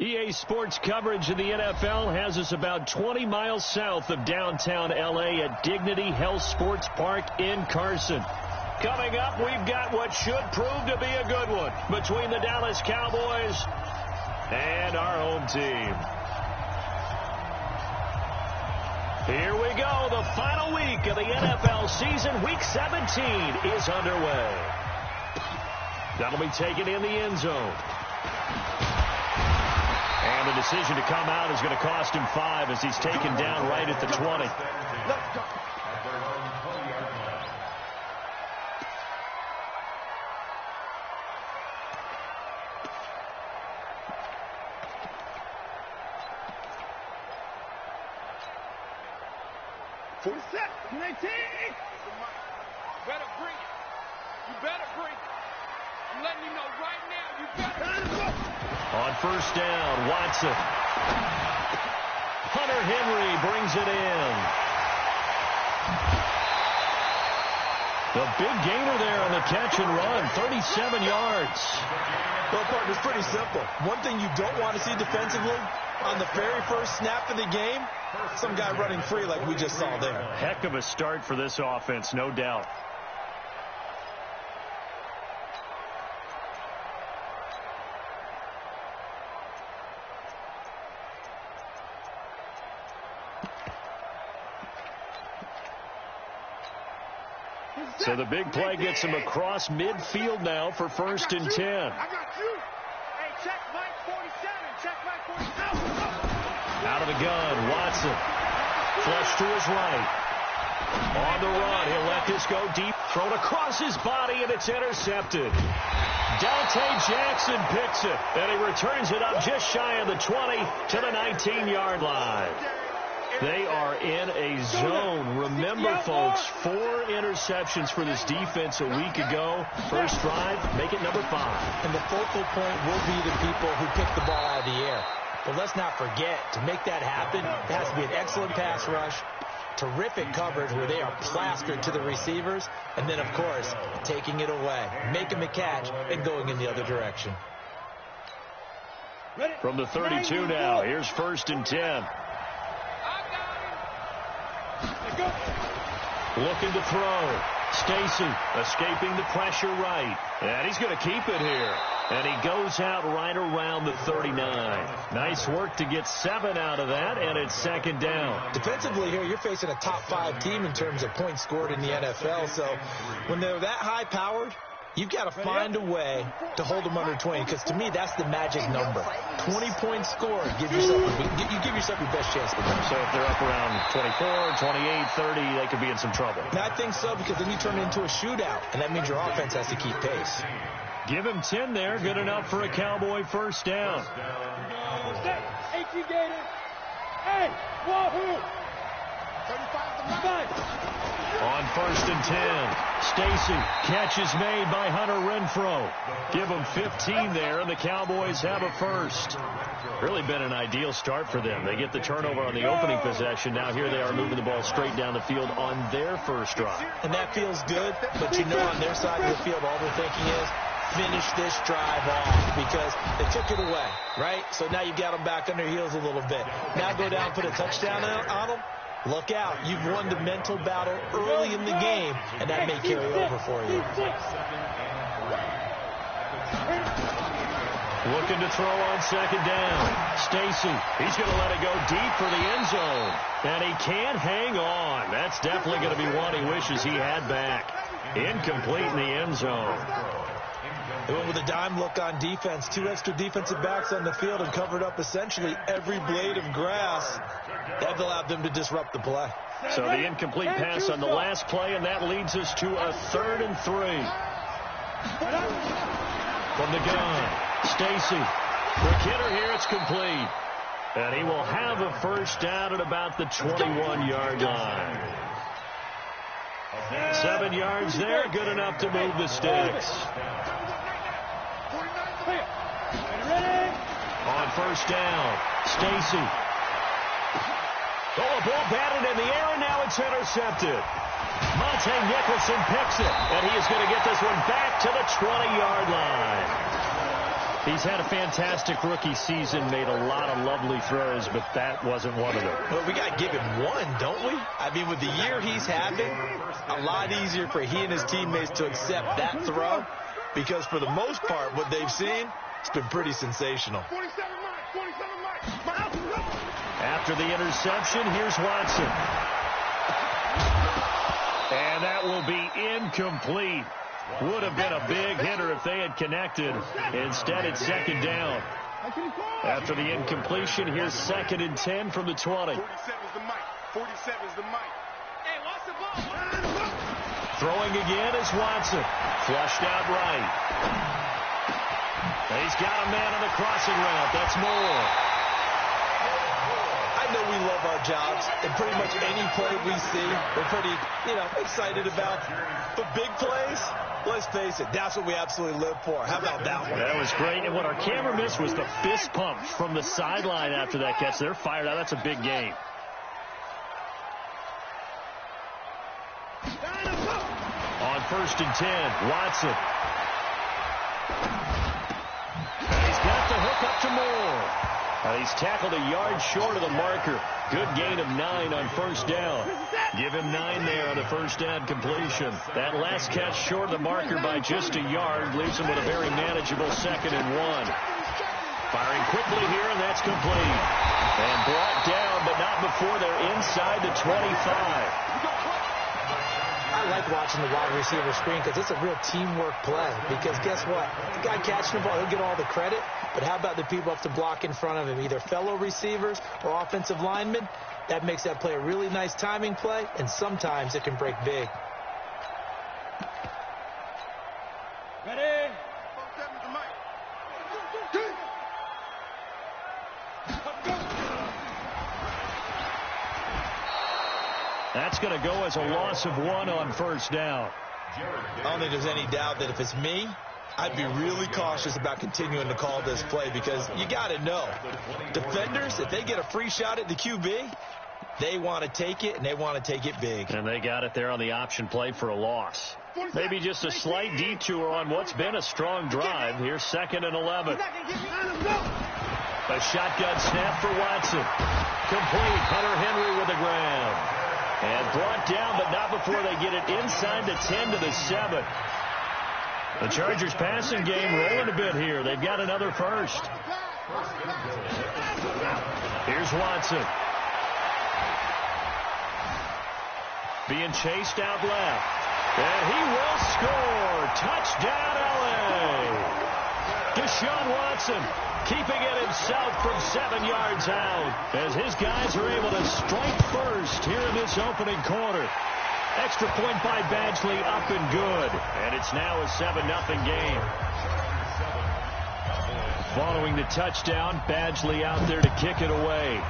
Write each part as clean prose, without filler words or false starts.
EA Sports coverage of the NFL has us about 20 miles south of downtown L.A. at Dignity Health Sports Park in Carson. Coming up, we've got what should prove to be a good one between the Dallas Cowboys and our home team. Here we go. The final week of the NFL season. Week 17 is underway. That'll be taken in the end zone. And the decision to come out is going to cost him 5 as he's taken down right at the 20. Better bring it. You better bring it. I'm letting you know right now, you better. On first down, Watson. Hunter Henry brings it in. The big gainer there on the catch and run, 37 yards. Well, partner, it's pretty simple. One thing you don't want to see defensively on the very first snap of the game, some guy running free like we just saw there. Heck of a start for this offense, no doubt. So the big play gets him across midfield now for first and 10. I got you. Hey, check Mike 47. Check Mike 47. Out of the gun, Watson. Flush to his right. On the run, he'll let this go deep. Thrown across his body, and it's intercepted. Dante Jackson picks it, and he returns it up just shy of the 20 to the 19-yard line. They are in a zone. Remember, folks, 4 interceptions for this defense a week ago. First drive, make it number 5. And the focal point will be the people who pick the ball out of the air. But let's not forget, to make that happen, it has to be an excellent pass rush, terrific coverage where they are plastered to the receivers, and then, of course, taking it away, making the catch, and going in the other direction. From the 32 now, here's first and 10. Looking to throw. Stacy escaping the pressure right. And he's going to keep it here. And he goes out right around the 39. Nice work to get 7 out of that, and it's second down. Defensively here, you're facing a top 5 team in terms of points scored in the NFL. So when they're that high-powered, you've got to find a way to hold them under 20, because to me, that's the magic number. 20 points scored, you give yourself your best chance to win. So if they're up around 24, 28, 30, they could be in some trouble. And I think so, because then you turn it into a shootout, and that means your offense has to keep pace. Give him 10 there, good enough for a Cowboy first down. Hey, wahoo! 35. On first and 10, Stacy, catch is made by Hunter Renfrow. Give them 15 there, and the Cowboys have a first. Really been an ideal start for them. They get the turnover on the opening possession. Now here they are moving the ball straight down the field on their first drive. And that feels good, but you know on their side of the field, all they're thinking is, finish this drive off, because they took it away, right? So now you got them back on their heels a little bit. Now go down and put a touchdown on them. Look out. You've won the mental battle early in the game, and that may carry over for you. Looking to throw on second down. Stacy, he's going to let it go deep for the end zone. And he can't hang on. That's definitely going to be one he wishes he had back. Incomplete in the end zone. They went with a dime look on defense. 2 extra defensive backs on the field and covered up essentially every blade of grass. That allowed them to disrupt the play. So the incomplete pass on the last play, and that leads us to a 3rd and 3. From the gun, Stacy. Quick hitter here, it's complete. And he will have a first down at about the 21-yard line. 7 yards there, good enough to move the sticks. On first down, Stacy. Oh, a ball batted in the air, and now it's intercepted. Monte Nicholson picks it, and he is going to get this one back to the 20-yard line. He's had a fantastic rookie season, made a lot of lovely throws, but that wasn't one of them. Well, we got to give him one, don't we? I mean, with the year he's having, a lot easier for he and his teammates to accept that throw because for the most part, what they've seen, it's been pretty sensational. After the interception, here's Watson. And that will be incomplete. Would have been a big hitter if they had connected. Instead, it's second down. After the incompletion, here's 2nd and 10 from the 20. 47's the mic. 47's the mic. Hey, watch the ball. Throwing again is Watson. Flushed out right. He's got a man on the crossing route. That's Moore. I know we love our jobs, and pretty much any play we see, we're pretty, excited about. But big plays, let's face it, that's what we absolutely live for. How about that one? That was great. And what our camera missed was the fist pump from the sideline after that catch. They're fired out. That's a big game. On 1st and 10, Watson. And he's got the hook up to Moore. He's tackled a yard short of the marker. Good gain of 9 on 1st down. Give him 9 there on the 1st down completion. That last catch short of the marker by just a yard leaves him with a very manageable 2nd and 1. Firing quickly here, and that's complete. And brought down, but not before they're inside the 25. I like watching the wide receiver screen because it's a real teamwork play. Because guess what? The guy catching the ball, he'll get all the credit. But how about the people up to block in front of him, either fellow receivers or offensive linemen? That makes that play a really nice timing play, and sometimes it can break big. Ready? That's going to go as a loss of 1 on 1st down. I don't think there's any doubt that if it's me, I'd be really cautious about continuing to call this play because you got to know, defenders, if they get a free shot at the QB, they want to take it, and they want to take it big. And they got it there on the option play for a loss. Maybe just a slight detour on what's been a strong drive. Here's 2nd and 11. A shotgun snap for Watson. Complete. Hunter Henry with the ground. And brought down, but not before they get it inside the 10 to the 7. The Chargers passing game rolling a bit here. They've got another first. Here's Watson. Being chased out left. And he will score. Touchdown, L.A. Deshaun Watson keeping it himself from 7 yards out as his guys are able to strike first here in this opening quarter. Extra point by Badgley up and good. And it's now a 7-0 game. Following the touchdown, Badgley out there to kick it away.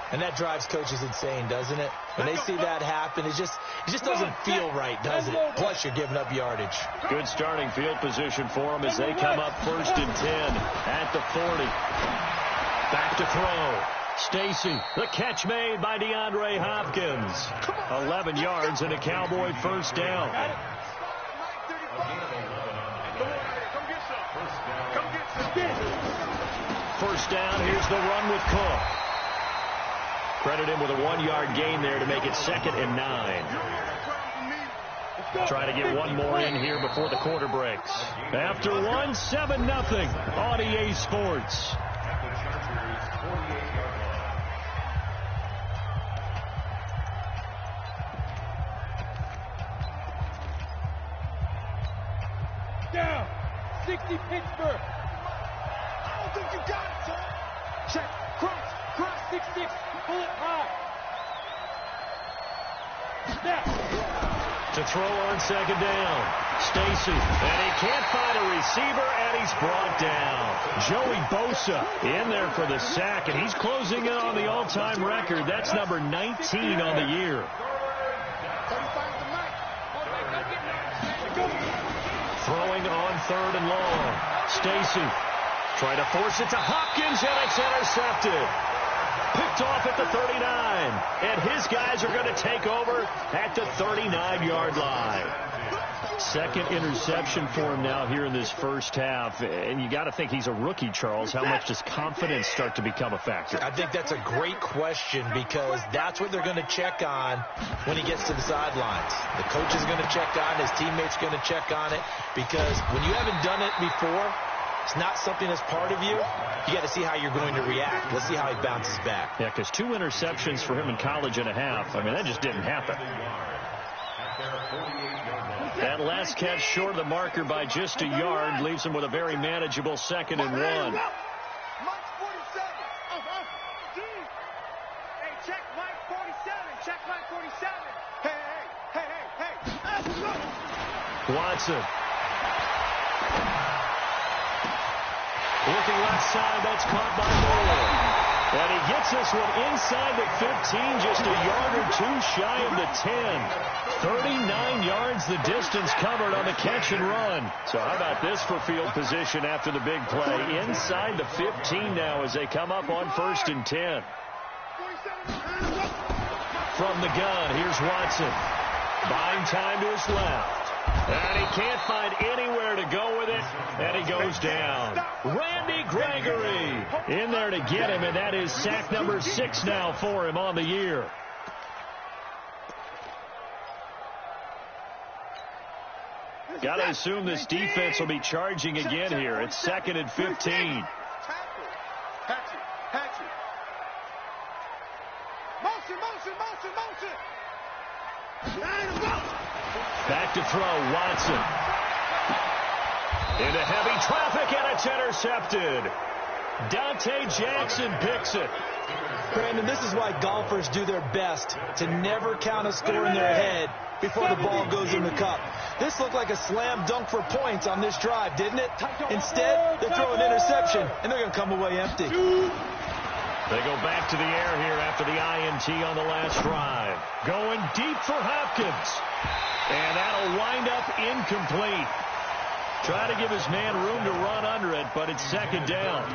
And that drives coaches insane, doesn't it? When they see that happen, it just doesn't feel right, does it? Plus, you're giving up yardage. Good starting field position for them as they come up 1st and 10 at the 40. Back to throw. Stacy, the catch made by DeAndre Hopkins. 11 yards and a Cowboy 1st down. First down, here's the run with Cook. Credit him with a 1-yard gain there to make it 2nd and 9. Try to get one more in here before the quarter breaks. After 1, 7-0 on EA Sports. Down. 60 Pittsburgh. I don't think you got it, son. Check. Cross. 6-6. Pull it high. Snap. To throw on 2nd down. Stacy. And he can't find a receiver, and he's brought down. Joey Bosa in there for the sack, and he's closing in on the all-time record. That's number 19 on the year. Throwing on 3rd and long. Stacy trying to force it to Hopkins, and it's intercepted. Picked off at the 39. And his guys are going to take over at the 39-yard line. Second interception for him now here in this first half. And you got to think he's a rookie, Charles. How much does confidence start to become a factor? I think that's a great question because that's what they're going to check on when he gets to the sidelines. The coach is going to check on, his teammates are going to check on it, because when you haven't done it before, it's not something that's part of you. You got to see how you're going to react. Let's see how he bounces back. Yeah, because 2 interceptions for him in college and a half. I mean, that just didn't happen. That last catch short of the marker by just a yard leaves him with a very manageable 2nd and 1. Hey, check Mike 47. Check Mike 47. Hey. Watson. Looking left side, that's caught by Moore. And he gets this one inside the 15, just a yard or 2 shy of the 10. 39 yards the distance covered on the catch and run. So how about this for field position after the big play? Inside the 15 now as they come up on 1st and 10. From the gun, here's Watson. Buying time to his left. And he can't find anywhere to go with it, and he goes down. Randy Gregory in there to get him, and that is sack number 6 now for him on the year. Got to assume this defense will be charging again here. It's 2nd and 15. Back to throw, Watson. Into heavy traffic, and it's intercepted. Dante Jackson picks it. Brandon, this is why golfers do their best to never count a score in their head before the ball goes in the cup. This looked like a slam dunk for points on this drive, didn't it? Instead, they throw an interception, and they're going to come away empty. They go back to the air here after the INT on the last drive. Going deep for Hopkins. And that'll wind up incomplete. Try to give his man room to run under it, but it's 2nd down.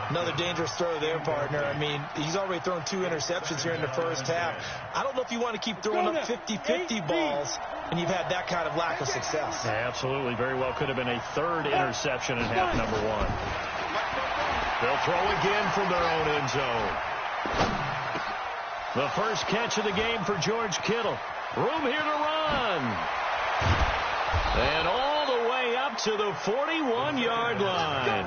Another dangerous throw there, partner. I mean, he's already thrown 2 interceptions here in the first half. I don't know if you want to keep throwing up 50-50 balls when you've had that kind of lack of success. Yeah, absolutely. Very well could have been a 3rd interception in half number 1. They'll throw again from their own end zone. The first catch of the game for George Kittle. Room here to run. And all the way up to the 41-yard line.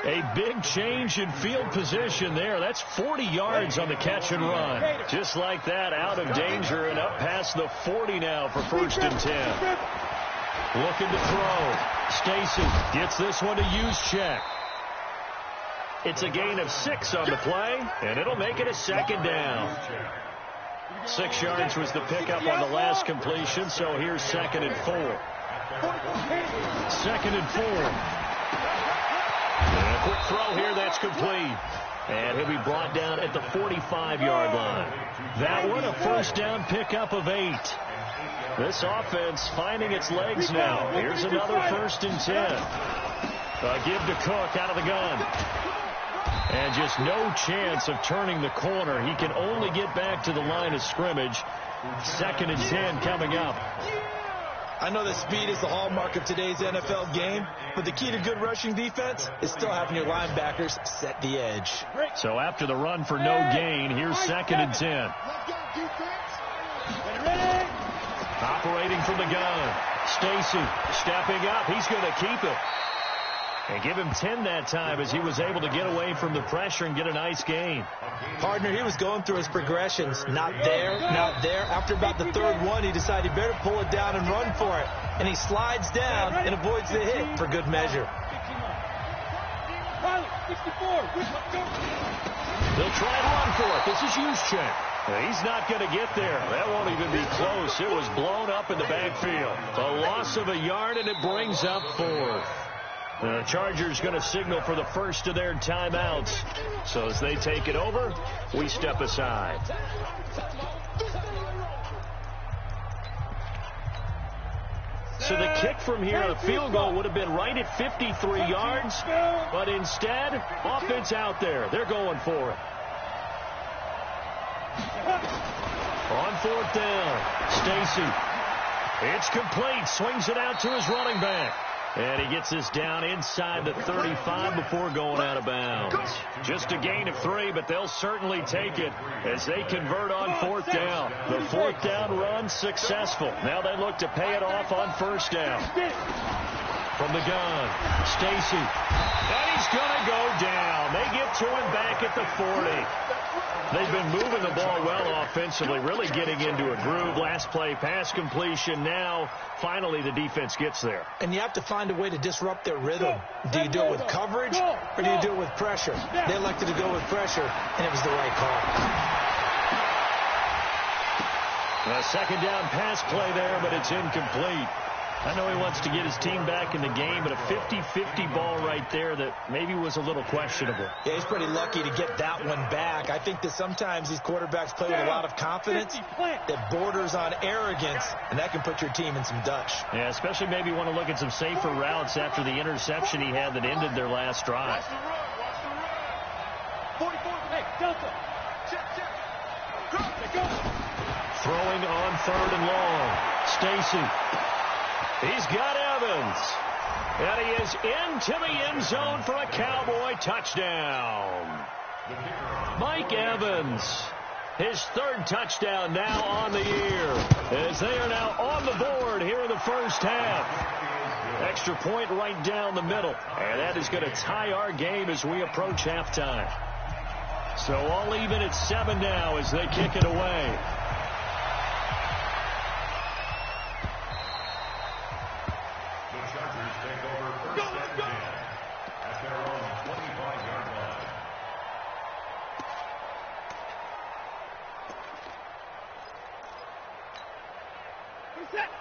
A big change in field position there. That's 40 yards on the catch and run. Just like that, out of danger and up past the 40 now for 1st and 10. Looking to throw. Stacy gets this one to Juszczyk. It's a gain of 6 on the play, and it'll make it a 2nd down. 6 yards was the pickup on the last completion, so here's 2nd and 4. 2nd and 4. And a quick throw here, that's complete. And he'll be brought down at the 45-yard line. That one, a 1st down pickup of 8. This offense finding its legs now. Here's another 1st and 10. Give to Cook out of the gun. And just no chance of turning the corner. He can only get back to the line of scrimmage. 2nd and 10 coming up. I know that speed is the hallmark of today's NFL game, but the key to good rushing defense is still having your linebackers set the edge. So after the run for no gain, here's 2nd and 10. Operating from the gun. Stacy stepping up. He's going to keep it. And give him 10 that time as he was able to get away from the pressure and get a nice gain. Partner, he was going through his progressions. Not there, not there. After about the 3rd one, he decided he better pull it down and run for it. And he slides down and avoids the hit for good measure. They'll try and run for it. This is Juszczyk. He's not going to get there. That won't even be close. It was blown up in the backfield. A loss of a yard, and it brings up 4th. The Chargers going to signal for the first of their timeouts. So as they take it over, we step aside. So the kick from here, the field goal would have been right at 53 yards. But instead, offense out there. They're going for it. On 4th down, Stacy It's complete. Swings it out to his running back. And he gets this down inside the 35 before going out of bounds. Just a gain of 3, but they'll certainly take it as they convert on 4th down. The 4th down run successful. Now they look to pay it off on 1st down. From the gun, Stacy. And he's going to go down. They get to him back at the 40. They've been moving the ball well offensively, really getting into a groove. Last play, pass completion. Now, finally, the defense gets there. And you have to find a way to disrupt their rhythm. Do you do it with coverage, or do you do it with pressure? They elected to go with pressure, and it was the right call. A 2nd down pass play there, but it's incomplete. I know he wants to get his team back in the game, but a 50-50 ball right there that maybe was a little questionable. Yeah, he's pretty lucky to get that one back. I think that sometimes these quarterbacks play with a lot of confidence that borders on arrogance, and that can put your team in some dutch. Yeah, especially maybe want to look at some safer routes after the interception he had that ended their last drive. 44, hey, Delta. Check. Go. Throwing on 3rd and long. Stacy. He's got Evans. And he is into the end zone for a Cowboy touchdown. Mike Evans, his 3rd touchdown now on the year, as they are now on the board here in the 1st half. Extra point right down the middle. And that is going to tie our game as we approach halftime. So all even at 7 now as they kick it away.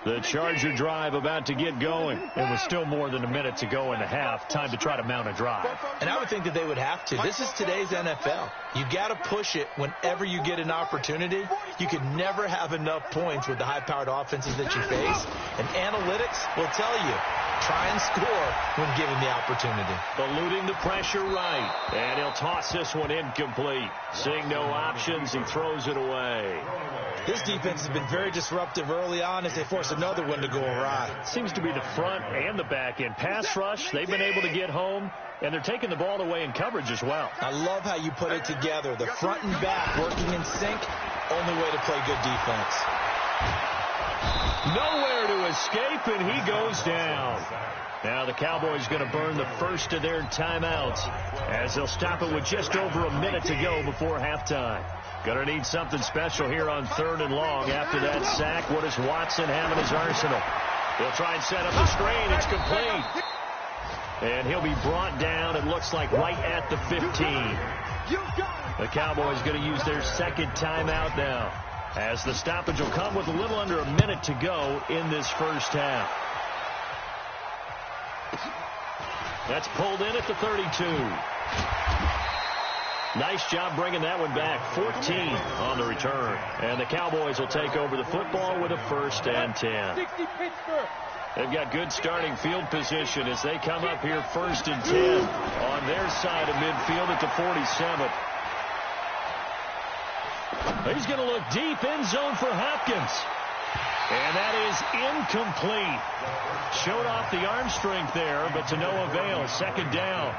The Charger drive about to get going. It was still more than a minute to go in the half. Time to try to mount a drive. And I would think that they would have to. This is today's NFL. You got to push it whenever you get an opportunity. You can never have enough points with the high-powered offenses that you face. And analytics will tell you, try and score when given the opportunity. Eluding the pressure right. And he'll toss this one incomplete. Seeing no options, he throws it away. This defense has been very disruptive early on as they force another one to go awry. Seems to be the front and the back end. Pass rush, they've been able to get home, and they're taking the ball away in coverage as well. I love how you put it together. The front and back working in sync, only way to play good defense. Nowhere to escape, and he goes down. Now the Cowboys going to burn the first of their timeouts as they'll stop it with just over a minute to go before halftime. Going to need something special here on 3rd and long. After that sack, what does Watson have in his arsenal? He'll try and set up the screen. It's complete. And he'll be brought down, it looks like, right at the 15. The Cowboys going to use their 2nd timeout now, as the stoppage will come with a little under a minute to go in this 1st half. That's pulled in at the 32. Nice job bringing that one back. 14 on the return. And the Cowboys will take over the football with a 1st and 10. 60 Pittsburgh. They've got good starting field position as they come up here 1st and 10 on their side of midfield at the 47. He's going to look deep, end zone for Hopkins. And that is incomplete. Showed off the arm strength there, but to no avail. 2nd down.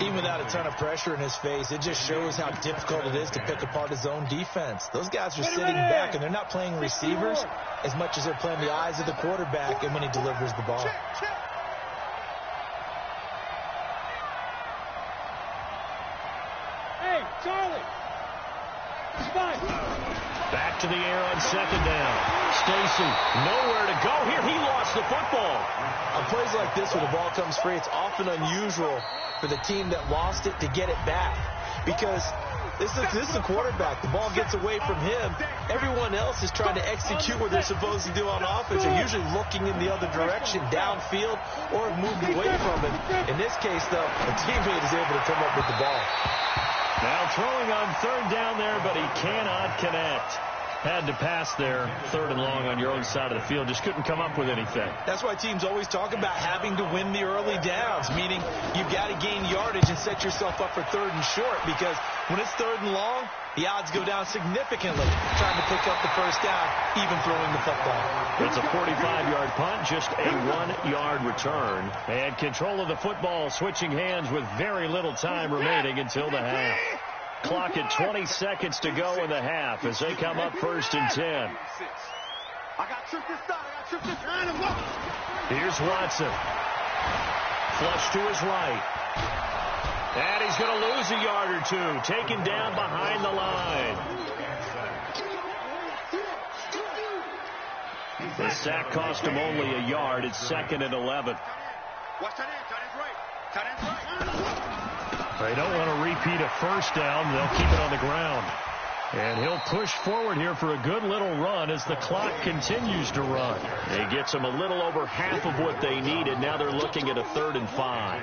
Even without a ton of pressure in his face, it just shows how difficult it is to pick apart his own defense. Those guys are sitting back, and they're not playing receivers as much as they're playing the eyes of the quarterback and when he delivers the ball. Hey, Charlie. Back to the air on 2nd down. Stacy, nowhere to go here. He lost the football. On plays like this where the ball comes free, it's often unusual for the team that lost it to get it back. Because this is the quarterback. The ball gets away from him. Everyone else is trying to execute what they're supposed to do on offense. They're usually looking in the other direction, downfield, or have moved away from it. In this case, though, a teammate is able to come up with the ball. Now throwing on 3rd down there, but he cannot connect. Had to pass there, 3rd and long on your own side of the field. Just couldn't come up with anything. That's why teams always talk about having to win the early downs, meaning you've got to gain yardage and set yourself up for 3rd and short, because when it's 3rd and long, the odds go down significantly trying to pick up the first down, even throwing the football. It's a 45-yard punt, just a 1-yard return. And control of the football switching hands with very little time remaining until the half. Clock at 20 seconds to go in the half as they come up 1st and 10. I got tripped this side. I got tripped this side. Here's Watson. Flush to his right. And he's going to lose a yard or two. Taken down behind the line. The sack cost him only a yard. It's 2nd and 11. Watch tight end. Tight end's right. Tight end's right. They don't want to repeat a first down. They'll keep it on the ground. And he'll push forward here for a good little run as the clock continues to run. He gets them a little over half of what they needed. Now they're looking at a 3rd and 5.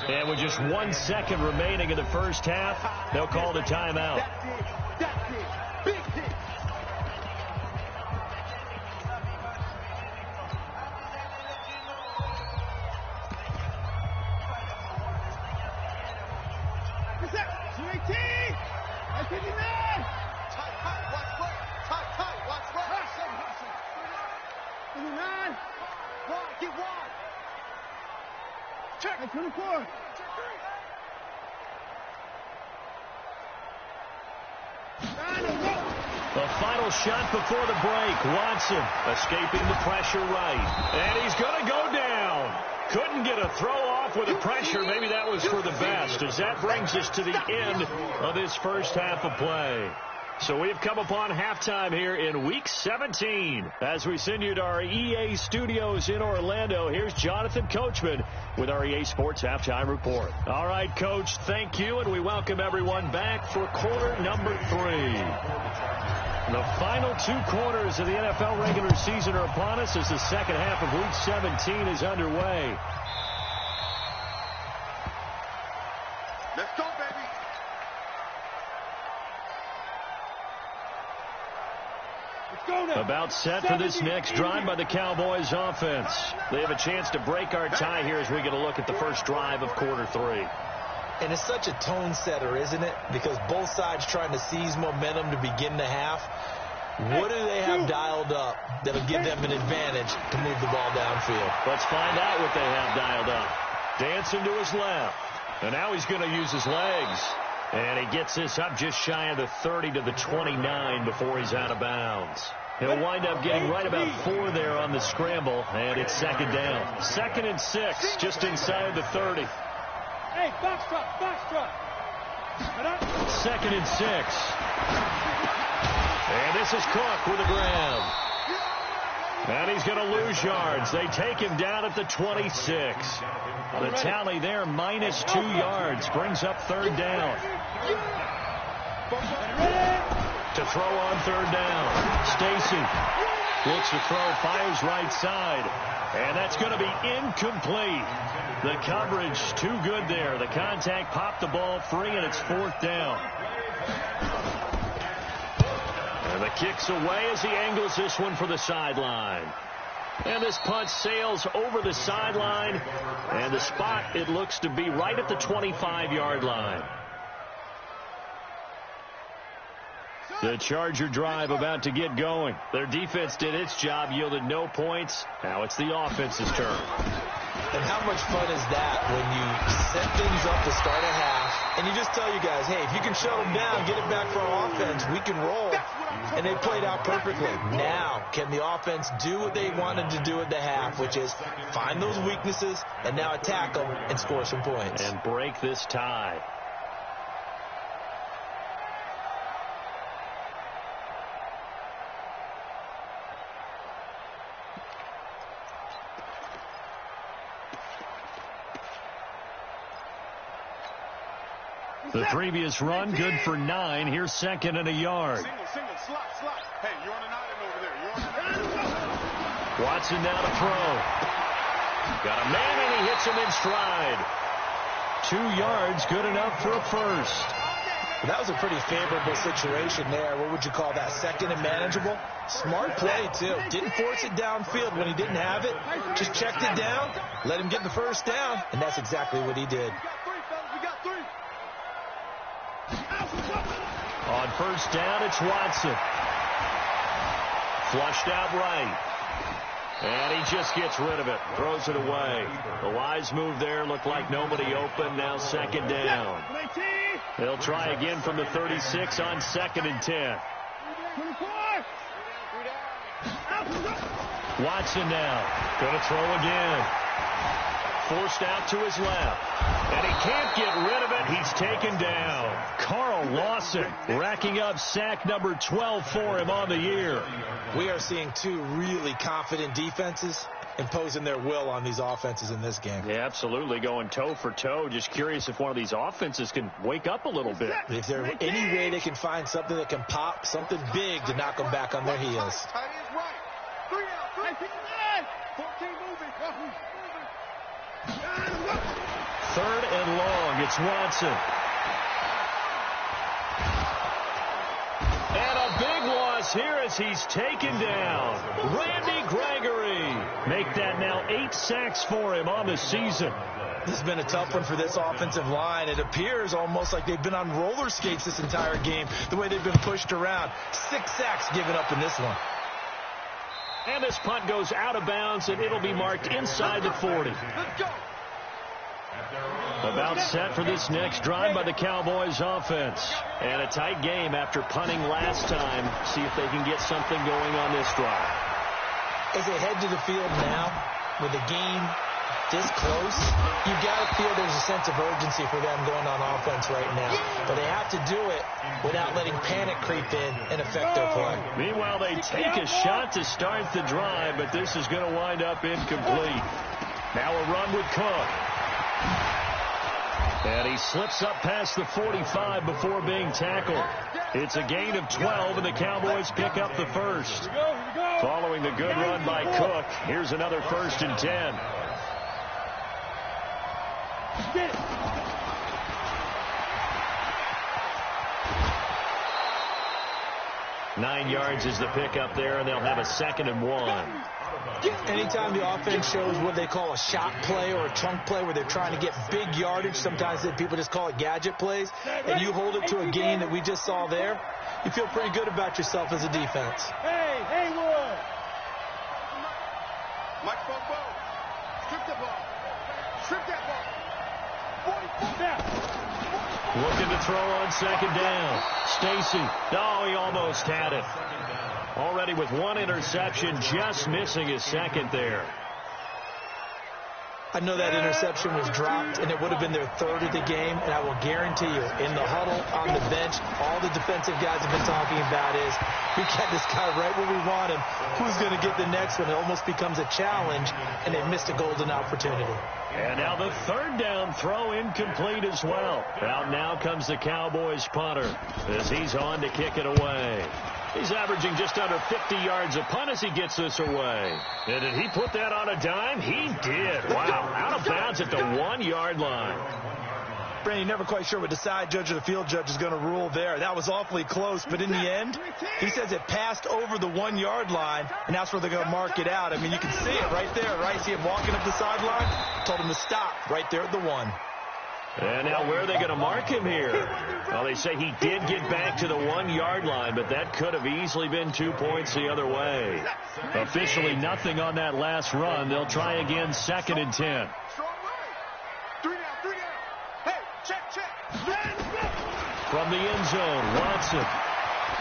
And with just 1 second remaining in the first half, they'll call the timeout. That's it. Big hit. What's that? 218. 59. Tight. Watch right. Tight. Watch right. 59. Wide. Get wide. Check. 24. The final shot before the break. Watson escaping the pressure right. And he's going to go down. Couldn't get a throw off with the pressure. Maybe that was for the best, as that brings us to the end of this first half of play. So we've come upon halftime here in Week 17. As we send you to our EA studios in Orlando, here's Jonathan Coachman with our EA Sports Halftime Report. All right, Coach, thank you, and we welcome everyone back for quarter number 3. The final 2 quarters of the NFL regular season are upon us as the second half of Week 17 is underway. Let's go, baby. About set for this next drive by the Cowboys offense. They have a chance to break our tie here as we get a look at the first drive of quarter 3. And it's such a tone setter, isn't it? Because both sides trying to seize momentum to begin the half. What do they have dialed up that'll give them an advantage to move the ball downfield? Let's find out what they have dialed up. Dancing to his left. And now he's going to use his legs. And he gets this up just shy of the 30 to the 29 before he's out of bounds. He'll wind up getting right about 4 there on the scramble, and it's 2nd down. 2nd and 6, just inside the 30. Hey, box truck. 2nd and 6. And this is Cook with a grab. And he's going to lose yards. They take him down at the 26. The tally there, minus 2 yards, brings up 3rd down. To throw on 3rd down. Stacy looks to throw, fires right side. And that's going to be incomplete. The coverage too good there. The contact popped the ball free, and it's 4th down. And the kick's away as he angles this one for the sideline. And this punt sails over the sideline. And the spot, it looks to be right at the 25-yard line. The Charger drive about to get going. Their defense did its job, yielded no points. Now it's the offense's turn. And how much fun is that when you set things up to start a half, and you just tell you guys, hey, if you can shut them down, get it back for our offense, we can roll. And they played out perfectly. Now, can the offense do what they wanted to do at the half, which is find those weaknesses and now attack them and score some points. And break this tie. The previous run, good for 9. Here's 2nd and a yard. Single, slot. Hey, you're on an island over there. You're on an island. Watson now to throw. Got a man, and he hits him in stride. 2 yards, good enough for a first. That was a pretty favorable situation there. What would you call that? Second and manageable? Smart play, too. Didn't force it downfield when he didn't have it. Just checked it down, let him get the first down, and that's exactly what he did. On first down, it's Watson. Flushed out right. And he just gets rid of it. Throws it away. The wise move there. Looked like nobody open. Now second down. They'll try again from the 36 on 2nd and 10. Watson now. Going to throw again. Forced out to his left. And he can't get rid of it. He's taken down. Carl Lawson racking up sack number 12 for him on the year. We are seeing two really confident defenses imposing their will on these offenses in this game. Yeah, absolutely. Going toe for toe. Just curious if one of these offenses can wake up a little bit. If there's any way they can find something that can pop, something big to knock them back on their heels. Third and long. It's Watson. And a big loss here as he's taken down. Randy Gregory. Make that now 8 sacks for him on the season. This has been a tough one for this offensive line. It appears almost like they've been on roller skates this entire game, the way they've been pushed around. 6 sacks given up in this one. And this punt goes out of bounds, and it'll be marked inside the 40. Let's go. About set for this next drive by the Cowboys offense. And a tight game after punting last time. See if they can get something going on this drive. As they head to the field now, with the game this close, you've got to feel there's a sense of urgency for them going on offense right now. But they have to do it without letting panic creep in and affect their play. Meanwhile, they take a shot to start the drive, but this is going to wind up incomplete. Now a run with Cook. And he slips up past the 45 before being tackled. It's a gain of 12, and the Cowboys pick up the first. Following the good run by Cook, here's another 1st and 10. Get it. Nine yards is the pickup there, and they'll have a 2nd and 1. Anytime the offense shows what they call a shot play or a chunk play where they're trying to get big yardage, sometimes people just call it gadget plays, and you hold it to a gain that we just saw there, you feel pretty good about yourself as a defense. Hey, Haywood. Microphone ball. Strip the ball. Strip that ball. 44 now. Looking to throw on 2nd down. Stacy. Oh, he almost had it. Already with 1 interception, just missing his 2nd there. I know that interception was dropped, and it would have been their 3rd of the game, and I will guarantee you, in the huddle, on the bench, all the defensive guys have been talking about is, we got this guy right where we want him. Who's going to get the next one? It almost becomes a challenge, and they missed a golden opportunity. And now the 3rd down throw incomplete as well. Out now comes the Cowboys punter as he's on to kick it away. He's averaging just under 50 yards a punt as he gets this away. And did he put that on a dime? He did. Wow. Out of bounds at the 1-yard line. Brandon, you're never quite sure what the side judge or the field judge is going to rule there. That was awfully close, but in the end, he says it passed over the 1-yard line, and that's where they're going to mark it out. I mean, you can see it right there, right? See him walking up the sideline? Told him to stop right there at the 1. And now where are they going to mark him here? Well, they say he did get back to the 1-yard line, but that could have easily been 2 points the other way. Officially nothing on that last run. They'll try again, 2nd and 10. Strong right. 3 down, 3 down. Hey, check. From the end zone, Watson.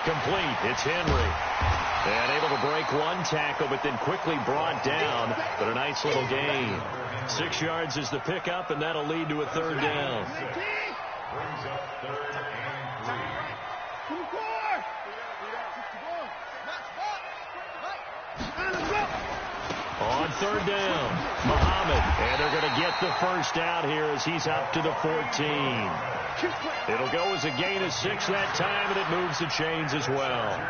Complete. It's Henry. And able to break 1 tackle, but then quickly brought down. But a nice little gain. 6 yards is the pickup, and that'll lead to a 3rd down. On 3rd down, Muhammad. And they're going to get the first out here as he's up to the 14. It'll go as a gain of 6 that time, and it moves the chains as well.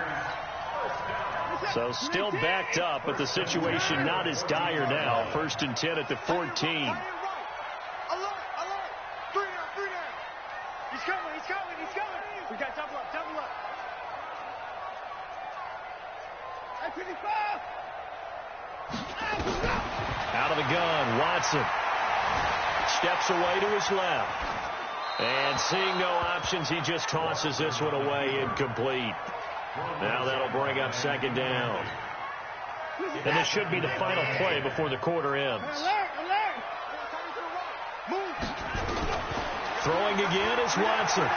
So still backed up, but the situation not as dire now. 1st and 10 at the 14. He's coming. We got double up. Hey, 55! Out of the gun, Watson. Steps away to his left. And seeing no options, he just tosses this one away, incomplete. Now that'll bring up second down. And this should be the final play before the quarter ends. Throwing again is Watson.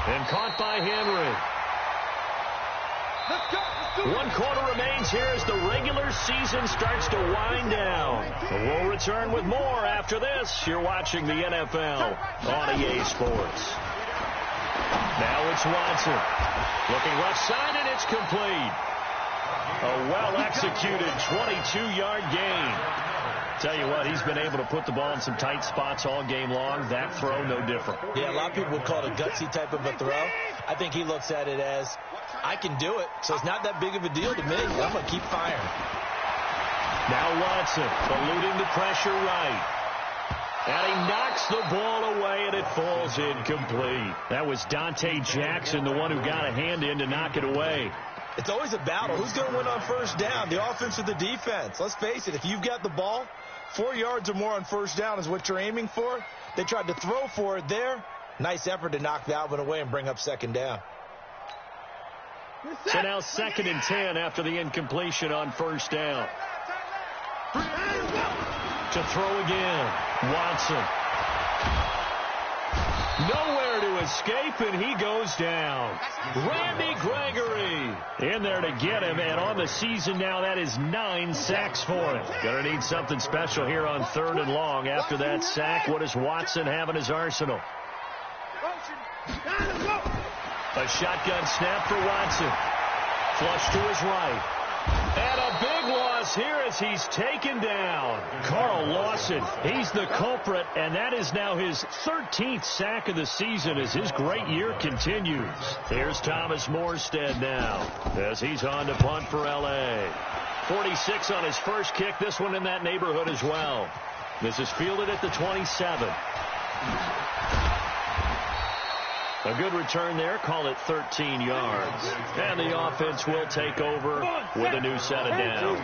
And caught by Henry. One quarter remains here as the regular season starts to wind down. We'll return with more after this. You're watching the NFL on EA Sports. Now it's Watson. Looking left side, and it's complete. A well-executed 22-yard gain. Tell you what, he's been able to put the ball in some tight spots all game long. That throw, no different. Yeah, a lot of people would call it a gutsy type of a throw. I think he looks at it as, I can do it, so it's not that big of a deal to me. I'm going to keep firing. Now Watson, eluding the pressure right. And he knocks the ball away, and it falls incomplete. That was Dante Jackson, the one who got a hand in to knock it away. It's always a battle. Who's going to win on first down, the offense or the defense? Let's face it, if you've got the ball, 4 yards or more on first down is what you're aiming for. They tried to throw for it there. Nice effort to knock that one away and bring up second down. So now 2nd and 10 after the incompletion on first down. To throw again, Watson. Nowhere to escape, and he goes down. Randy Gregory in there to get him, and on the season now, that is 9 sacks for him. Going to need something special here on 3rd and long. After that sack, what does Watson have in his arsenal? A shotgun snap for Watson. Flush to his right. And a big loss here as he's taken down. Carl Lawson, he's the culprit, and that is now his 13th sack of the season as his great year continues. Here's Thomas Morstead now as he's on to punt for L.A. 46 on his first kick, this one in that neighborhood as well. This is fielded at the 27. A good return there. Call it 13 yards. And the offense will take over with a new set of downs.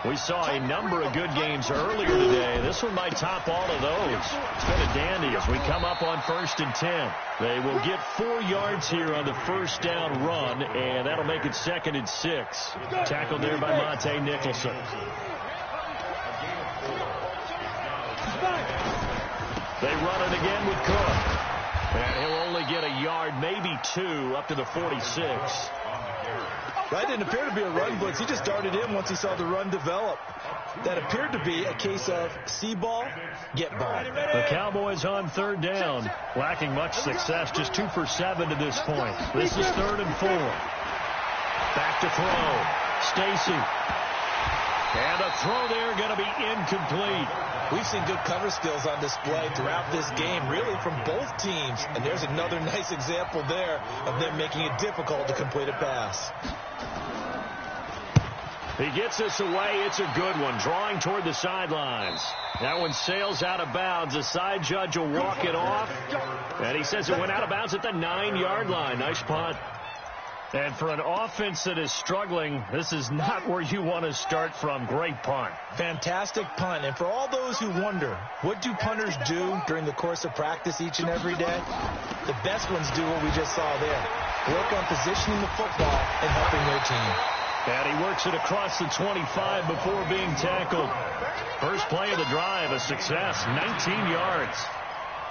We saw a number of good games earlier today. This one might top all of those. It's been a dandy as we come up on 1st and 10. They will get 4 yards here on the first down run, and that'll make it 2nd and 6. Tackled there by Monte Nicholson. They run it again with Cook. And he'll only get a yard, maybe 2, up to the 46. That didn't appear to be a run blitz. He just darted in once he saw the run develop. That appeared to be a case of see ball, get ball. The Cowboys on 3rd down, lacking much success, just 2 for 7 to this point. This is 3rd and 4. Back to throw. Stacy. And a throw there going to be incomplete. We've seen good cover skills on display throughout this game, really from both teams. And there's another nice example there of them making it difficult to complete a pass. He gets this away. It's a good one. Drawing toward the sidelines. That one sails out of bounds. The side judge will walk it off. And he says it went out of bounds at the 9-yard line. Nice punt. And for an offense that is struggling, this is not where you want to start from. Great punt. Fantastic punt. And for all those who wonder, what do punters do during the course of practice each and every day? The best ones do what we just saw there. Work on positioning the football and helping their team. And he works it across the 25 before being tackled. First play of the drive, a success, 19 yards.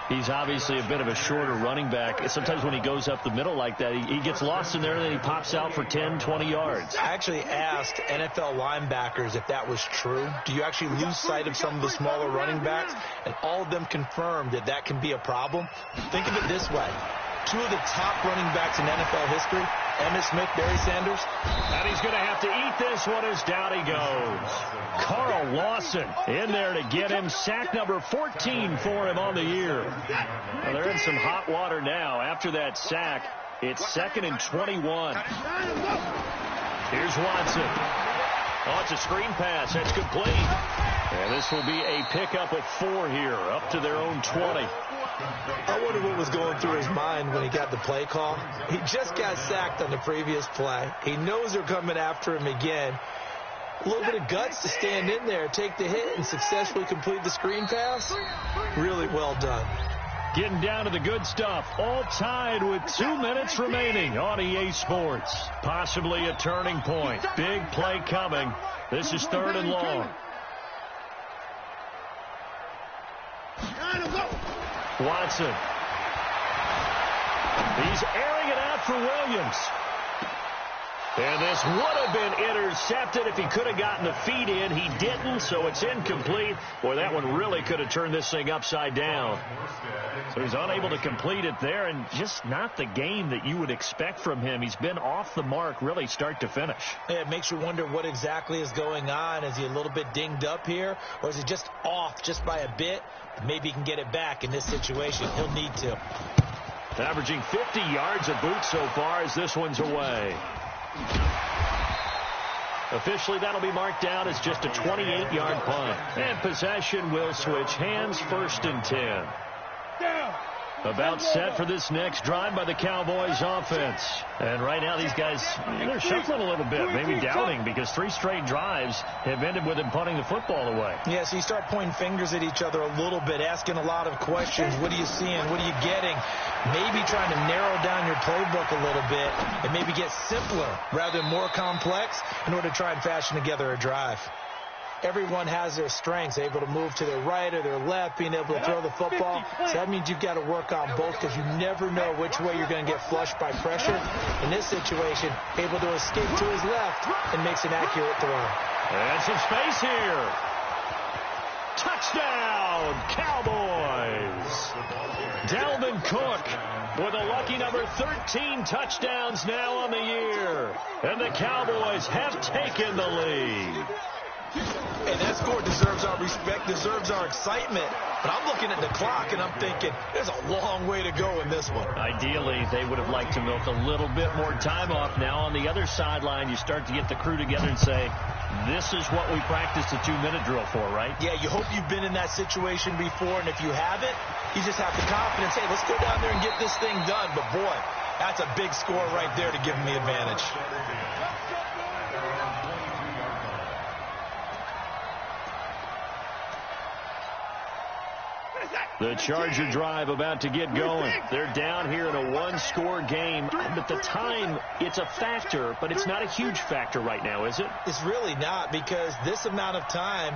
He's obviously a bit of a shorter running back. Sometimes when he goes up the middle like that, he gets lost in there, and then he pops out for 10, 20 yards. I actually asked NFL linebackers if that was true. Do you actually lose sight of some of the smaller running backs? And all of them confirmed that that can be a problem. Think of it this way. 2 of the top running backs in NFL history, Emmitt Smith, Barry Sanders. And he's going to have to eat this one as down he goes. Carl Lawson in there to get him. Sack number 14 for him on the year. Well, they're in some hot water now. After that sack, it's 2nd and 21. Here's Watson. Oh, it's a screen pass. That's complete. And this will be a pickup of 4 here, up to their own 20. I wonder what was going through his mind when he got the play call. He just got sacked on the previous play. He knows they're coming after him again. A little bit of guts to stand in there, take the hit, and successfully complete the screen pass. Really well done. Getting down to the good stuff. All tied with 2 minutes remaining on EA Sports. Possibly a turning point. Big play coming. This is 3rd and long. Watson. He's airing it out for Williams. And this would have been intercepted if he could have gotten the feet in. He didn't, so it's incomplete. Boy, that one really could have turned this thing upside down. So he's unable to complete it there, and just not the game that you would expect from him. He's been off the mark really start to finish. Yeah, it makes you wonder what exactly is going on. Is he a little bit dinged up here, or is he just off just by a bit? Maybe he can get it back in this situation. He'll need to. Averaging 50 yards a boot so far as this one's away. Officially, that'll be marked down as just a 28-yard punt. And possession will switch hands, 1st and 10. About set for this next drive by the Cowboys offense. And right now these guys, they're shuffling a little bit, maybe doubting, because 3 straight drives have ended with them punting the football away. Yeah, so you start pointing fingers at each other a little bit, asking a lot of questions. What are you seeing? What are you getting? Maybe trying to narrow down your playbook a little bit and maybe get simpler rather than more complex in order to try and fashion together a drive. Everyone has their strengths, able to move to their right or their left, being able to throw the football. So that means you've got to work on both because you never know which way you're going to get flushed by pressure. In this situation, able to escape to his left and makes an accurate throw. And some space here. Touchdown, Cowboys. Dalvin Cook with a lucky number 13 touchdowns now on the year. And the Cowboys have taken the lead. And that score deserves our respect, deserves our excitement. But I'm looking at the clock, and I'm thinking, there's a long way to go in this one. Ideally, they would have liked to milk a little bit more time off. Now on the other sideline, you start to get the crew together and say, this is what we practiced a 2-minute drill for, right? Yeah, you hope you've been in that situation before, and if you haven't, you just have the confidence, hey, let's go down there and get this thing done. But, boy, that's a big score right there to give them the advantage. The Charger drive about to get going. They're down here in a 1-score game. But the time, it's a factor, but it's not a huge factor right now, is it? It's really not, because this amount of time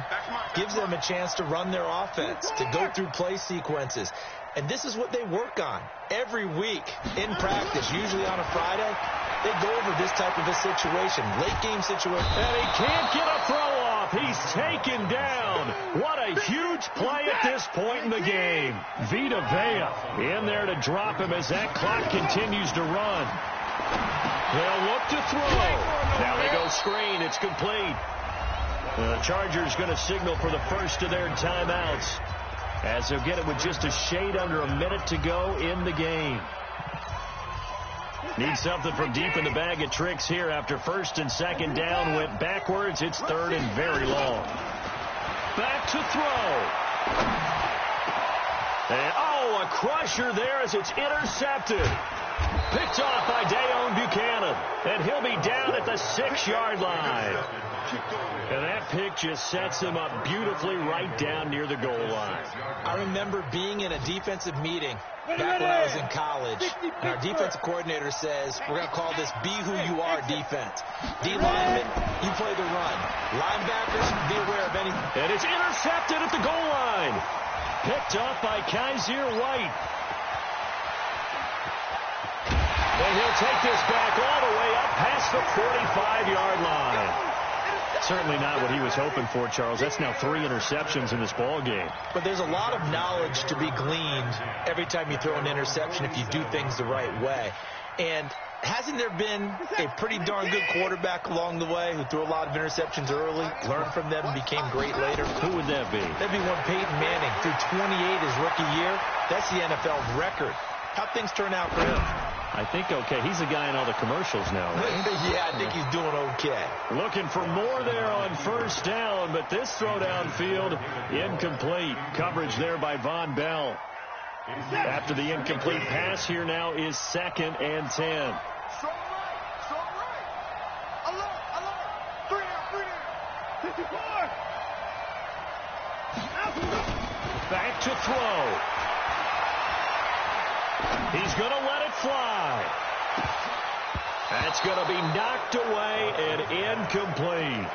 gives them a chance to run their offense, to go through play sequences. And this is what they work on every week in practice, usually on a Friday. They go over this type of a situation, late game situation. And he can't get a throw off. He's taken down. What a huge play at this point in the game. Vita Vea in there to drop him as that clock continues to run. They'll look to throw. Now they go screen. It's complete. The Chargers going to signal for the first of their timeouts, as they'll get it with just a shade under a minute to go in the game. Need something from deep in the bag of tricks here after 1st and 2nd down went backwards. It's 3rd and very long. Back to throw. And, a crusher there as it's intercepted. Picked off by Dayon Buchanan. And he'll be down at the 6-yard line. And that pick just sets him up beautifully right down near the goal line. I remember being in a defensive meeting back when I was in college, and our defensive coordinator says, we're going to call this Be Who You Are defense. D-linemen, you play the run. Linebackers, be aware of anything. And it's intercepted at the goal line. Picked off by Kaiser White. And he'll take this back all the way up past the 45-yard line. Certainly not what he was hoping for, Charles. That's now 3 interceptions in this ball game. But there's a lot of knowledge to be gleaned every time you throw an interception if you do things the right way. And hasn't there been a pretty darn good quarterback along the way who threw a lot of interceptions early, learned from them, and became great later? Who would that be? That'd be one Peyton Manning. Threw 28 his rookie year. That's the NFL record. How'd things turn out for him? I think okay. He's the guy in all the commercials now, right? Yeah, I think he's doing okay. Looking for more there on 1st down, but this throw downfield incomplete. Coverage there by Von Bell. After the incomplete pass, here now is 2nd and 10. Strong right. Alert. 3 down. 54. Back to throw. He's going to let it fly. That's going to be knocked away and incomplete.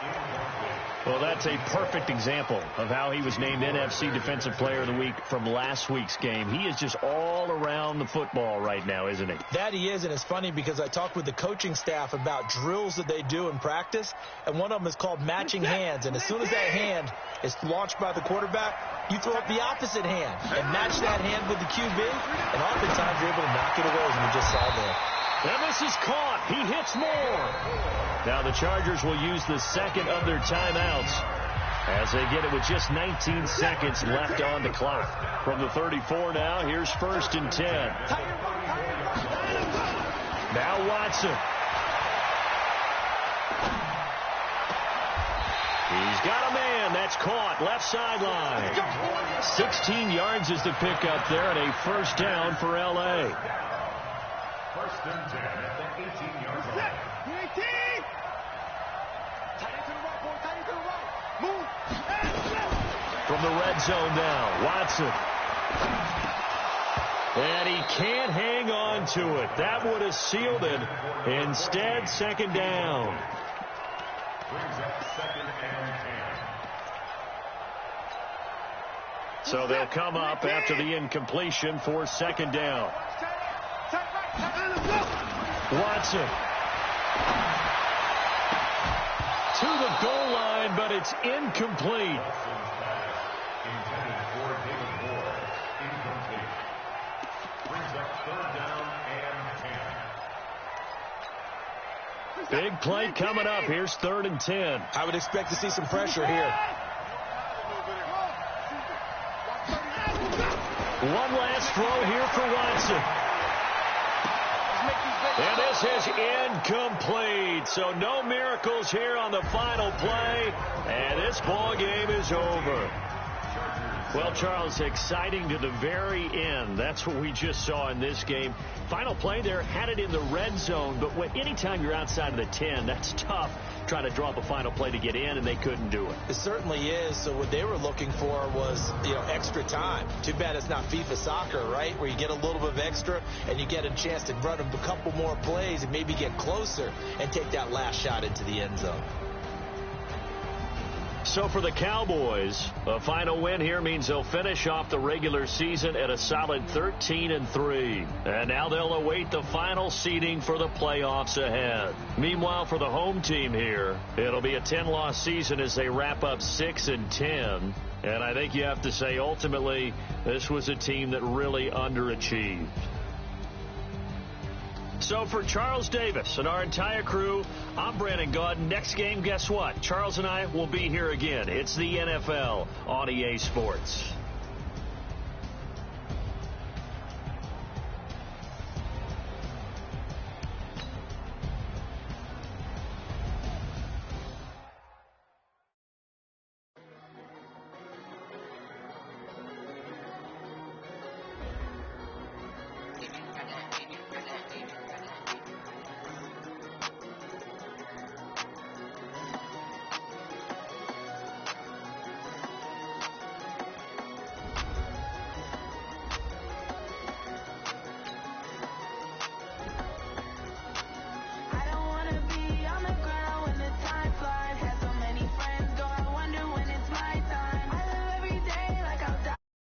Well, that's a perfect example of how he was named NFC Defensive Player of the Week from last week's game. He is just all around the football right now, isn't he? That he is, and it's funny because I talked with the coaching staff about drills that they do in practice, and one of them is called matching hands. And as soon as that hand is launched by the quarterback, you throw up the opposite hand and match that hand with the QB, and oftentimes you're able to knock it away, as we just saw there. And this is caught. He hits more. Now the Chargers will use the second of their timeouts as they get it with just 19 seconds left on the clock. From the 34 now, here's 1st and 10. Now Watson. He's got a man. That's caught. Left sideline. 16 yards is the pickup there, and a 1st down for L.A. 1st and 10 at the 18-yard line. 18. Tight end to the right, boy. Tight end to the right. Move. From the red zone now, Watson. And he can't hang on to it. That would have sealed it. Instead, 2nd down. Brings up 2nd and 10. So they'll come up after the incompletion for 2nd down. Watson. To the goal line, but it's incomplete. Intended for David Moore. Incomplete. Brings up 3rd down and 10. Big play coming up. Here's 3rd and 10. I would expect to see some pressure here. One last throw here for Watson. And this is incomplete. So no miracles here on the final play. And this ball game is over. Well, Charles, exciting to the very end. That's what we just saw in this game. Final play there, had it in the red zone. But anytime you're outside of the 10, that's tough trying to draw up a final play to get in, and they couldn't do it. It certainly is. So what they were looking for was, extra time. Too bad it's not FIFA soccer, right, where you get a little bit of extra and you get a chance to run a couple more plays and maybe get closer and take that last shot into the end zone. So for the Cowboys, a final win here means they'll finish off the regular season at a solid 13-3. And now they'll await the final seeding for the playoffs ahead. Meanwhile, for the home team here, it'll be a 10-loss season as they wrap up 6-10. And I think you have to say, ultimately, this was a team that really underachieved. So for Charles Davis and our entire crew, I'm Brandon Gaudin. Next game, guess what? Charles and I will be here again. It's the NFL on EA Sports.